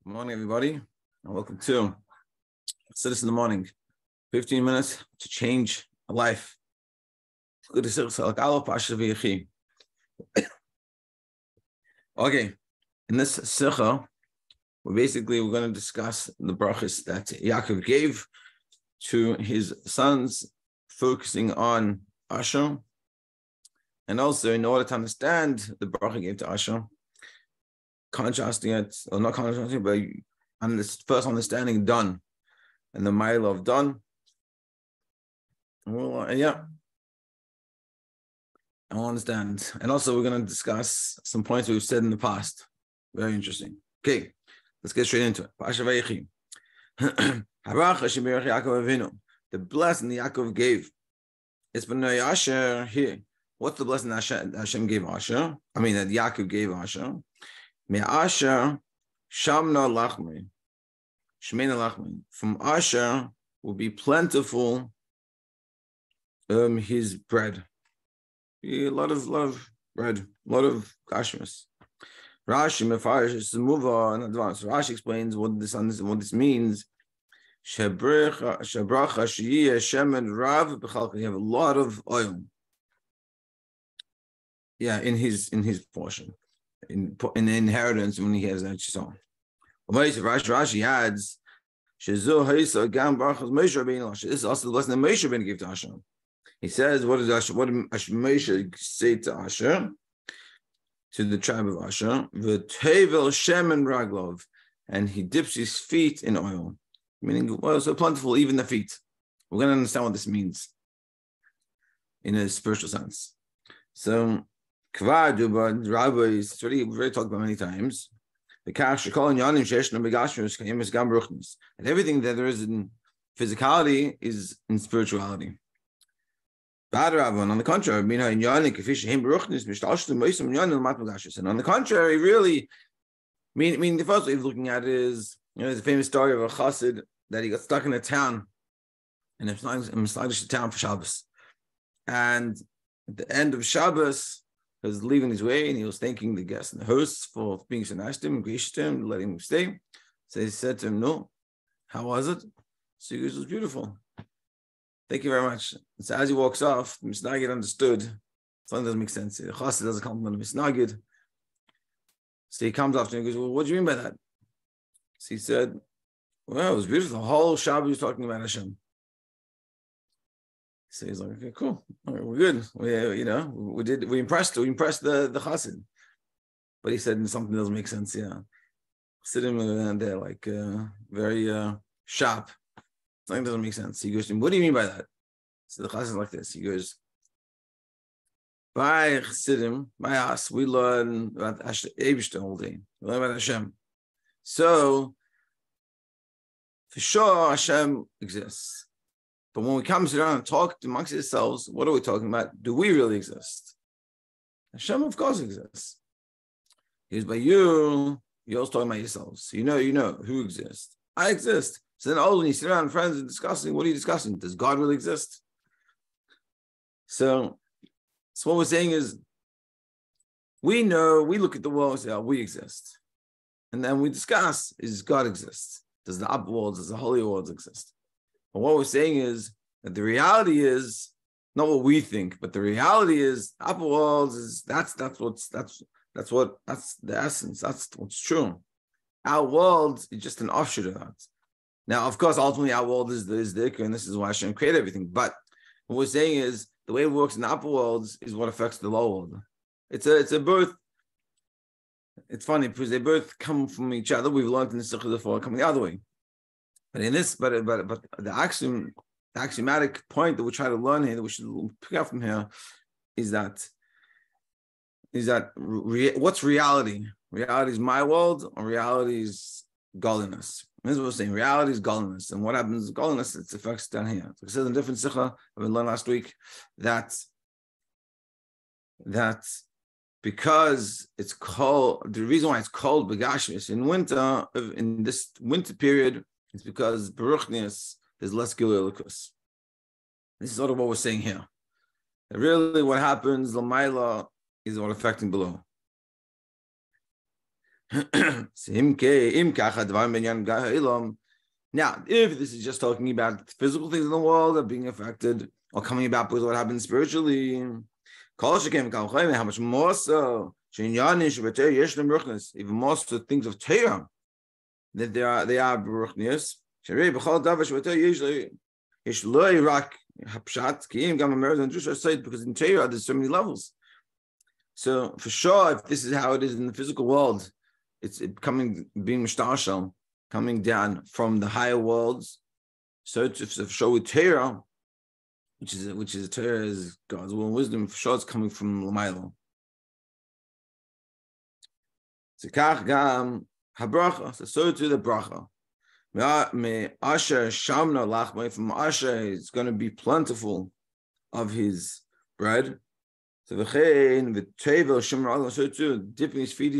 Good morning, everybody, and welcome to Citizen in the Morning. 15 minutes to change a life. Okay, in this sikha, we're going to discuss the brachas that Yaakov gave to his sons, focusing on Asher, and also in order to understand the bracha he gave to Asher, contrasting it, or not contrasting, but on this first understanding done, and the mile of done. Well, I understand. And also, we're going to discuss some points we've said in the past. Very interesting. Okay, let's get straight into it. Vayechi. The blessing that Yaakov gave. It's been Asher here. What's the blessing that Hashem gave Asher? I mean, that Yaakov gave Asher. Me Asher shamna lachmi. Shmeina lachmi. From Asher will be plentiful his bread. A lot of bread, a lot of kashmas. Rashi mefarish is move on advance. Rashi explains what this means. Shebracha sheyeh shemen rav b'chalka. You have a lot of oil. Yeah, in his portion, in the inheritance when he has that son. Rashi adds, this is also the blessing that Moshe Rabbeinu gave to Asher. He says, what did Moshe say to Asher, to the tribe of Asher? V'tevel shemen raglov, and he dips his feet in oil, meaning oil so plentiful, even the feet. We're going to understand what this means in a spiritual sense. So, Kvad, rabbis, it's already we've talked about many times. And everything that there is in physicality is in spirituality. On the contrary, and on the contrary, really, meaning the first way of looking at it is, there's a famous story of a chassid that he got stuck in a town, and he was the town for Shabbos. And at the end of Shabbos, he was leaving his way, and he was thanking the guests and the hosts for being so nice to him, gracious to him, letting him stay. So he said to him, "No, how was it?" So he goes, "It was beautiful. Thank you very much." And so as he walks off, the Misnagid understood. Something doesn't make sense. The chassid doesn't compliment the Misnagid. So he comes after him and goes, "Well, what do you mean by that?" So he said, "Well, it was beautiful. The whole Shabbos was talking about Hashem." So he's like, "Okay, cool. All right, we're good. We impressed the chassid." But he said something doesn't make sense. Yeah, sitting there like very sharp. Something doesn't make sense. He goes to him, "What do you mean by that?" So the chassid is like this. He goes, "By chassidim, by us, we learn about Eibishter all day. We learn about Hashem. So for sure, Hashem exists. But when we come around and talk amongst ourselves, what are we talking about? Do we really exist? Hashem, of course, exists. He goes, by you're also talking about yourselves. So you know who exists. I exist. So then when you sit around friends and discussing, what are you discussing? Does God really exist? So what we're saying is, we look at the world and say, we exist. And then we discuss, does God exist? Does the upper worlds, does the holy worlds exist? But what we're saying is that the reality is not what we think, but the reality is upper worlds is that's the essence. That's what's true. Our world is just an offshoot of that. Now, of course, ultimately our world is the Ikka, and this is why Hashem created everything. But what we're saying is the way it works in the upper worlds is what affects the lower world. It's a both. It's funny because they both come from each other. We've learned in the Sikha before coming the other way. But in this, but the axiomatic point that we try to learn here, that we should pick up from here, is that what's reality? Reality is my world, or reality is godliness. This is what we're saying. Reality is godliness, and what happens is godliness. It affects down here. So it says in a different sikha I've learned last week that because it's cold, the reason why it's cold begashmis in winter, in this winter period, it's because Baruchnius, there's less Gilui Elokus. This is sort of what we're saying here. And really what happens, Lamaila, is what affecting below. Now, if this is just talking about physical things in the world that being affected or coming about because of what happens spiritually, how much more so? Even more so things of Torah that they are beruchnius. Because in Torah there's so many levels. So for sure, if this is how it is in the physical world, it's being mishtashel, coming down from the higher worlds. So it's for sure with Torah, which is Torah is God's will and wisdom. For sure, it's coming from L'maylo. Zekach gam habracha. So to the bracha. Me asher shamna lachmei, from Asher is going to be plentiful of his bread. So the tevel shemar, so too dipping his feet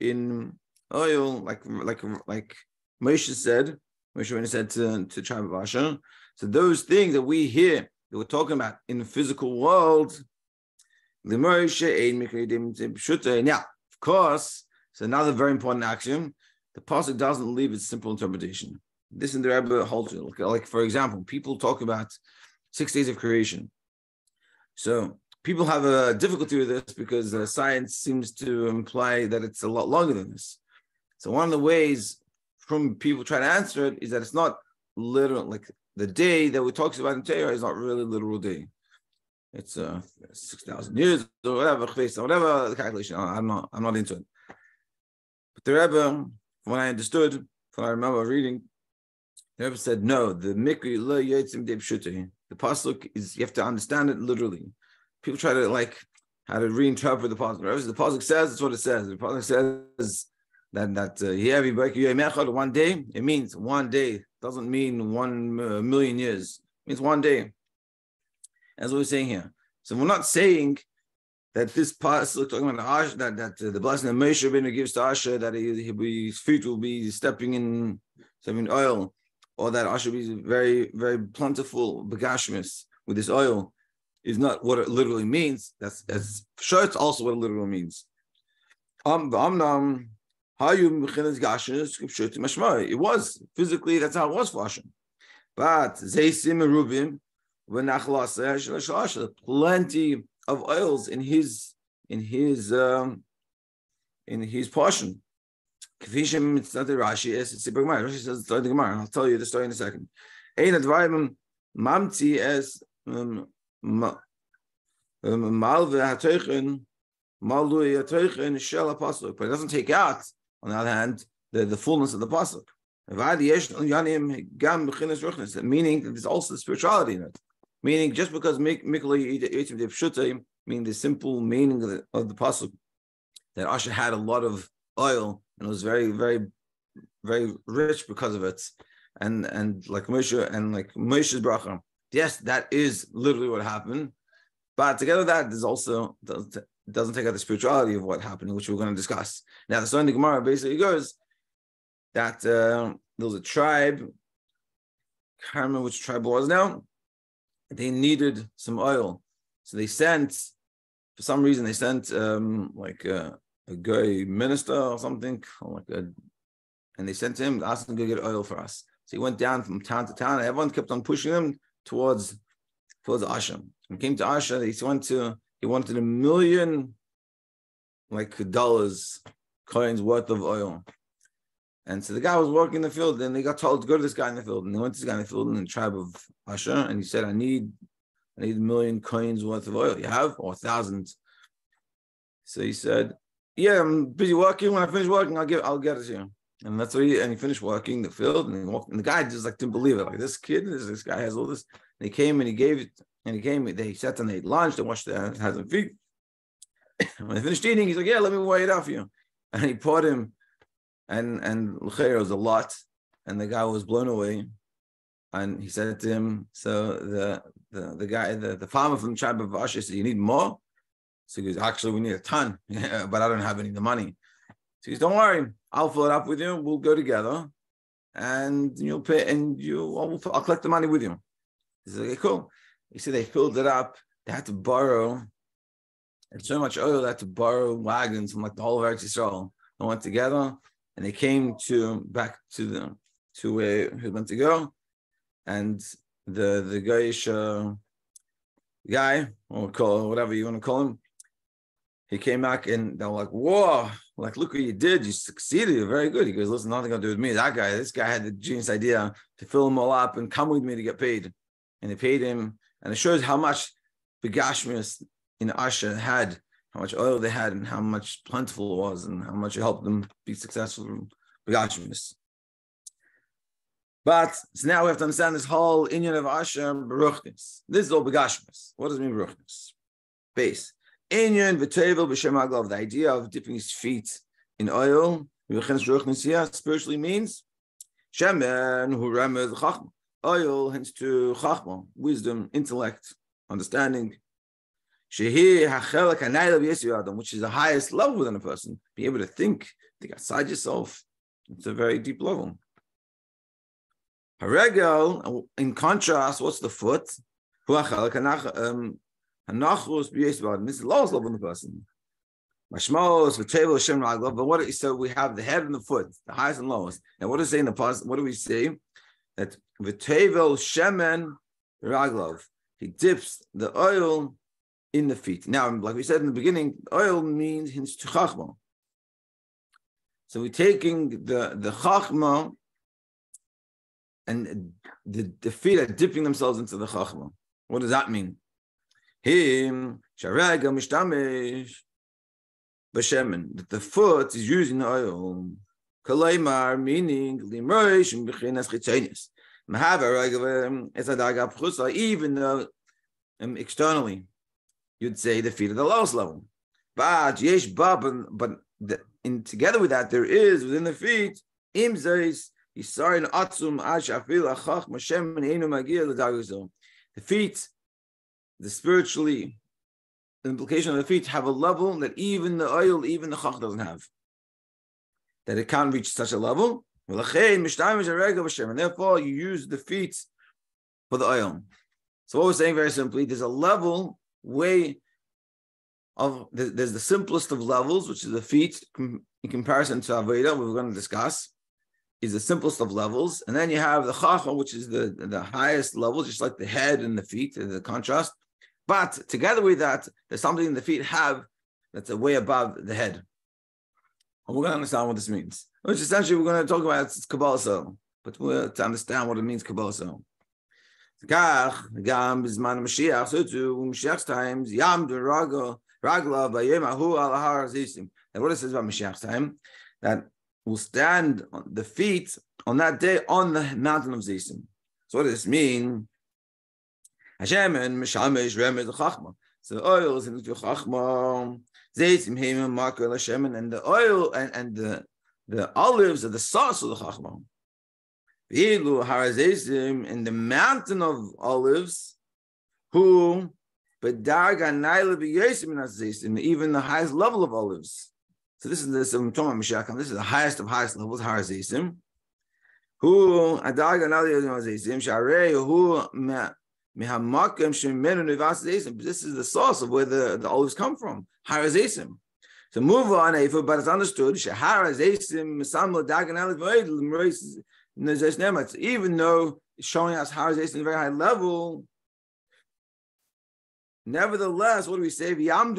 in oil, like Moshe said. Moshe when he said to tribe of Asher. So those things that we hear that we're talking about in the physical world, now of course, it's another very important axiom. The pasuk doesn't leave its simple interpretation. This in the Rebbe holds it. Like for example, people talk about 6 days of creation. So people have a difficulty with this because science seems to imply that it's a lot longer than this. So one of the ways from people try to answer it is that it's not literal. Like the day that we talk about in Torah is not really a literal day. It's 6,000 years or whatever the calculation. I'm not into it. But the Rebbe, from what I understood, from what I remember reading, the Rebbe said no. The mikri lo yotzim de pshuti. The pasuk is, you have to understand it literally. People try to how to reinterpret the pasuk. The pasuk says it's what it says. The pasuk says that one day. It means one day. It doesn't mean 1 million years. It means one day. That's what we're saying here. So we're not saying that this pasuk talking about Asher, that the blessing that Moshe Rabbeinu gives to Asher, that his feet will be stepping in oil, or that Asher will be very, very plentiful begashmis with this oil, is not what it literally means. That's sure it's also what it literally means. It was physically, that's how it was for Asher. But plenty of oils in his portion. Rashi says it's the Gemara. I'll tell you the story in a second. But it doesn't take out, on the other hand, the fullness of the pasuk. Meaning there's also the spirituality in it. Meaning just because meaning the simple meaning of the pasuk that Asher had a lot of oil and was very, very, very rich because of it, and like Moshe and like Moshe's bracha. Yes, that is literally what happened. But together with that, there's also doesn't take out the spirituality of what happened, which we're going to discuss. Now, the story in the Gemara basically goes that there was a tribe, I can't remember which tribe it was now, they needed some oil. So they sent, for some reason, they sent a guy minister or something, and they sent him, asked him to go get oil for us. So he went down from town to town, and everyone kept on pushing him towards Asher. When he came to Asher, he wanted $1 million dollars, coins worth of oil. And so the guy was working in the field, and they got told to go to this guy in the field. And they went to this guy in the field in the tribe of Asher, and he said, I need $1 million coins worth of oil. You have? Or 1,000. So he said, yeah, I'm busy working. When I finish working, I'll get it to you. And that's what he finished working the field, and he walked, and the guy just didn't believe it. This guy has all this. And he came and he gave it, they sat and they ate lunch, they washed their hands and feet. When they finished eating, he's like, yeah, let me weigh it out for you. And he poured him, and l'cheira was a lot, and the guy was blown away. And he said to him, so the guy, the farmer from the tribe of Asher said, you need more? So he goes, actually, we need a ton, but I don't have any of the money. So he goes, don't worry, I'll fill it up with you. We'll go together, and you'll pay, and I'll collect the money with you. He said, okay, cool. He said they filled it up. They had to borrow, and so much oil, they had to borrow wagons from the whole of Eretz Yisrael They went together, and they came back to where he was meant to go, and the guy, or call whatever you want to call him, he came back and they were like, "Whoa! Like, look what you did! You succeeded! You're very good." He goes, "Listen, nothing to do with me. This guy had the genius idea to fill them all up and come with me to get paid." And they paid him, and it shows how much begashmius in Asher had, how much oil they had, and how much plentiful it was, and how much it helped them be successful in begashmius. But so now we have to understand this whole inyan of Asher beruchnis. This is all begashmius. What does it mean beruchnis? Base. Inyan v'tevel b'shem aglav. The idea of dipping his feet in oil, spiritually means shemen hu remez chachma. Oil hence to chachma, wisdom, intellect, understanding. Shehi hachelak hanayla v'yesir adam, which is the highest level within a person. Be able to think outside yourself. It's a very deep level. Haregel, in contrast, what's the foot? Hanachos b'yesir adam. This is the lowest level in the person. Mashmos v'tevel shem raglav. But so we have the head and the foot, the highest and lowest. And what does it say in the past? What do we say? That v'tevel shemen raglav. He dips the oil in the feet. Now, like we said in the beginning, oil means hints to chachma. So we're taking the chachma, and the feet are dipping themselves into the chachma. What does that mean? Him sharega mishtamesh b'shemen. That the foot is using the oil. Kalaymar, meaning limroish and b'chinas chitzenis. Even though externally you'd say the feet are the lowest level, but together with that there is within the feet the feet, the spiritually, the implication of the feet have a level that even the oil, even the chach doesn't have, that it can't reach such a level. And therefore, you use the feet for the oil. So what we're saying very simply, there's a level way of, there's the simplest of levels, which is the feet, in comparison to Avodah, we're going to discuss, is the simplest of levels. And then you have the Chachma, which is the highest level, just like the head and the feet, the contrast. But together with that, there's something the feet have that's way above the head. And we're going to understand what this means. Which essentially we're going to talk about Kabbalah Soul, but to understand what it means Kabbalah Soul. Mashiach's times, Yam Ragla Bayemahu al Har Zisim. And what it says about Mashiach's time, that will stand the feet on that day on the mountain of Zisim. So what does this mean? Hashem and Mishamesh Remez Chachma. So the oil is into Chachma, Zisim Hema Makar Hashem, and the oil and the olives are the sauce of the Chachma. In the mountain of olives, who even the highest level of olives. So this is the Mashiach. This is the highest of highest levels, Har Zaysim. Who this is the source of where the olives come from, Har Zaysim. So move on, but it's understood. Even though it's showing us Har Zaysim at a very high level, nevertheless, what do we say? That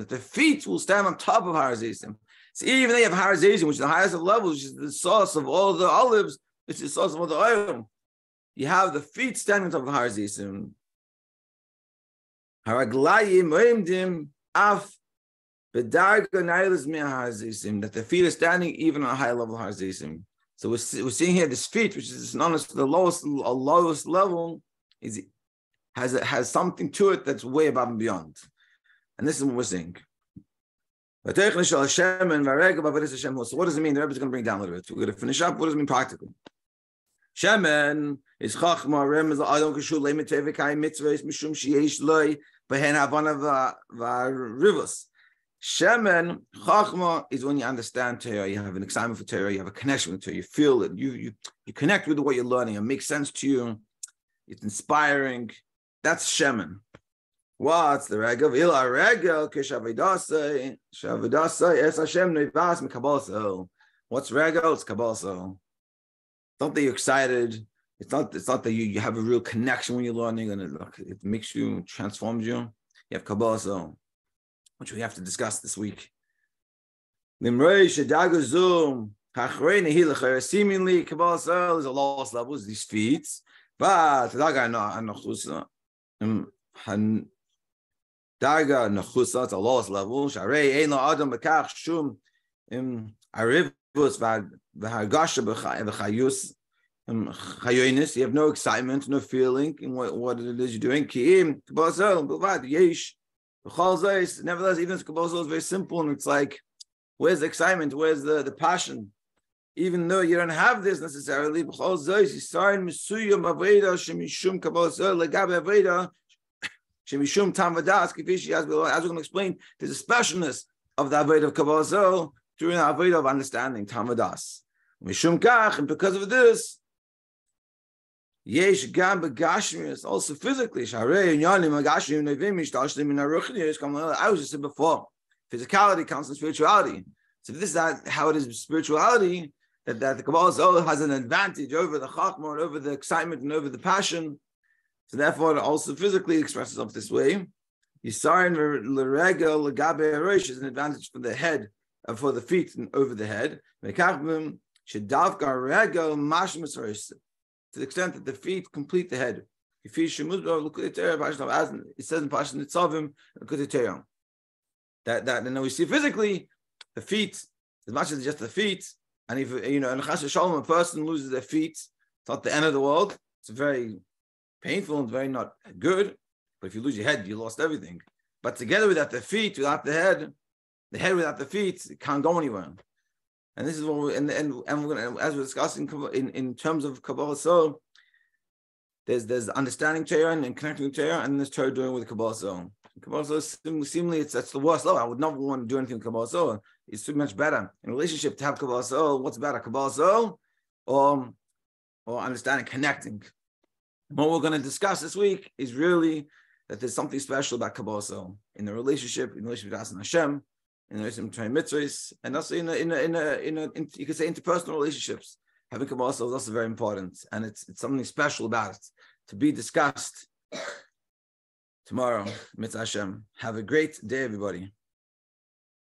the feet will stand on top of Har Zaysim. So even though you have Har Zaysim, which is the highest of levels, which is the source of all the olives, which is the source of all the oil, you have the feet standing on top of Har Zaysim. That the feet are standing even on a high level of Har Zaysim. So we're seeing here this feet, which is honest, the lowest level, has something to it that's way above and beyond. And this is what we're saying. So what does it mean? The Rebbe is going to bring down a little bit. We're going to finish up. What does it mean practically? Shemen is chachma remez adon kashul lemitevekay mitzvahs mishum sheyesh loy behen havana v'rivus. Shemen chachma is when you understand Torah, you have an excitement for Torah, you have a connection with Torah, you feel it, you connect with what you're learning, it makes sense to you, it's inspiring. That's shemen. What's the regel? Ila regel kishavidasai shavidasai es Hashem neivas mekabalso. What's regel? It's kabalso. It's not that you're excited. It's not that you have a real connection when you're learning, and it makes you, transforms you. You have kabalso, which we have to discuss this week. Seemingly, kabalso is a lowest level, is these feet, but Darga Nachusa, it's the lowest level. Sharei Ein Lo Adam Bekach Shum Arivus V'Hargasha B'Chayus Chayonis. You have no excitement, no feeling in what it is you're doing. Ki'im Kabbalah B'Vad Yesh B'Chol Zeis. Nevertheless, even Kabbalah is very simple, and it's like, where's the excitement? Where's the passion? Even though you don't have this necessarily, B'Chol Zeis Yisayin Misuyam Aveda Shemishum Kabbalah Legabe Aveda. Shemishum Tam Vadas, as we're going to explain, there's a specialness of the Avodah of Kabbalah during the Avodah of understanding, Tam Vadas. Mishum Kach, and because of this, Yesh Gam Begashmius, also physically, Sharei Yanim Agashim Nevim Mishtashlim in Aruchni, I was just said before, physicality comes from spirituality. So this is how it is with spirituality, that the Kabbalah has an advantage over the Chachma, over the excitement, and over the passion. So therefore, it also physically expresses itself this way. Yisarin l'regel l'gabe harosh is an advantage for the head, for the feet and over the head. To the extent that the feet complete the head. It says in Pashas Nitzavim, that and we see physically the feet, as much as just the feet, and if in Chas Shalom, a person loses their feet, it's not the end of the world. It's very painful and very not good, but if you lose your head, you lost everything. But together with that, the feet without the head without the feet, it can't go anywhere. And this is what we're going to, as we're discussing in terms of Kabbalah, so there's understanding Torah and connecting with Torah, and there's Torah doing with Kabbalah. So Kabbalah, seemingly that's the worst level. I would never want to do anything with Kabbalah. So it's too much better in a relationship to have Kabbalah. So what's better, Kabbalah or understanding, connecting? What we're going to discuss this week is really that there's something special about Kabbalah in the relationship with us and Hashem, in the relationship between mitzvahs, and also in you could say interpersonal relationships. Having Kabbalah is also very important, and it's something special about it to be discussed tomorrow. Mitzvah Hashem. Have a great day, everybody.